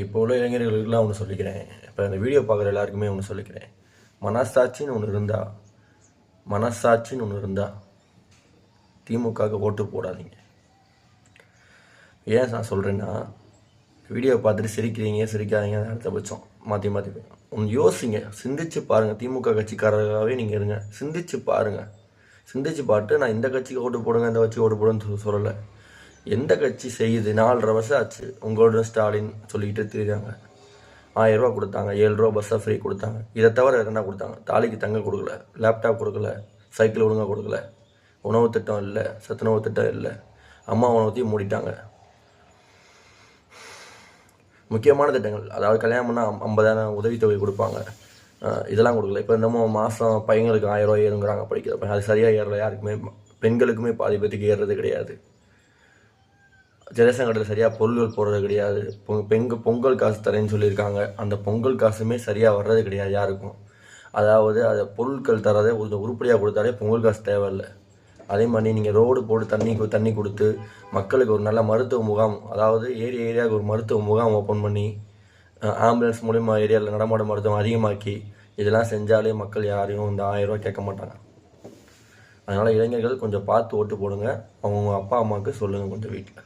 இப்போ உள்ள இளைஞர்களுக்கெல்லாம் ஒன்று சொல்லிக்கிறேன். இப்போ இந்த வீடியோ பார்க்குற எல்லாருக்குமே ஒன்று சொல்லிக்கிறேன். மனசாட்சின்னு ஒன்று இருந்தால் திமுகவுக்கு ஓட்டு போடாதீங்க. ஏன் நான் சொல்கிறேன்னா, வீடியோ பார்த்துட்டு சிரிக்காதீங்க அடுத்த பட்சம் மாற்றி ஒன்று யோசிங்க, சிந்திச்சு பாருங்கள். திமுக கட்சிக்காரர்களாகவே நீங்கள் இருங்க, சிந்திச்சு பாருங்கள். சிந்திச்சு பார்த்து நான் இந்த கட்சிக்கு ஓட்டு போடுங்க, இந்த கட்சிக்கு ஓட்டு போடுன்னு சொல்லலை. எந்த கட்சி செய்யுது? 4.5 வருஷம் ஆச்சு உங்களோட ஸ்டாலின் சொல்லிக்கிட்டு தெரியுறாங்க. 1000 ரூபா கொடுத்தாங்க, 7 ரூபா பஸ்ஸாக ஃப்ரீ கொடுத்தாங்க. இதை தவிர என்ன கொடுத்தாங்க? தாலிக்கு தங்க கொடுக்கல, லேப்டாப் கொடுக்கல, சைக்கிள் ஒழுங்காக கொடுக்கல, உணவு திட்டம் இல்லை, சத்துணவு திட்டம் இல்லை, அம்மா உணவத்தையும் மூடிட்டாங்க. முக்கியமான திட்டங்கள், அதாவது கல்யாணம் பண்ணால் 50,000 உதவித்தொகை கொடுப்பாங்க, இதெல்லாம் கொடுக்கல. இப்போ என்னமோ மாதம் பையங்களுக்கு 1000 ரூபா ஏறுங்கிறாங்க படிக்கிறப்ப. அது சரியாக ஏறல யாருக்குமே. பெண்களுக்குமே பாதி பேத்துக்கு ஏறுறது கிடையாது. ரேஷன் கடையில் சரியாக பொருள்கள் போடுறது கிடையாது. பொங்கல் காசு தரேன்னு சொல்லியிருக்காங்க, அந்த பொங்கல் காசுமே சரியாக வர்றது கிடையாது யாருக்கும். அதாவது அதை பொருட்கள் தரதை உருப்படியாக கொடுத்தாலே பொங்கல் காசு தேவையில்லை. அதே மாதிரி நீங்கள் ரோடு போட்டு தண்ணி கொடுத்து மக்களுக்கு ஒரு நல்ல மருத்துவ முகாம், அதாவது ஏரியாவுக்கு ஒரு மருத்துவ முகாம் ஓப்பன் பண்ணி ஆம்புலன்ஸ் மூலிமா ஏரியாவில் நடமாட மருத்துவம் அதிகமாக்கி இதெல்லாம் செஞ்சாலே மக்கள் யாரையும் இந்த 1000 ரூபா கேட்க மாட்டாங்க. அதனால் இளைஞர்கள் கொஞ்சம் பார்த்து ஓட்டு போடுங்க. அவங்க அப்பா அம்மாவுக்கு சொல்லுங்கள் கொஞ்சம் வீட்டில்.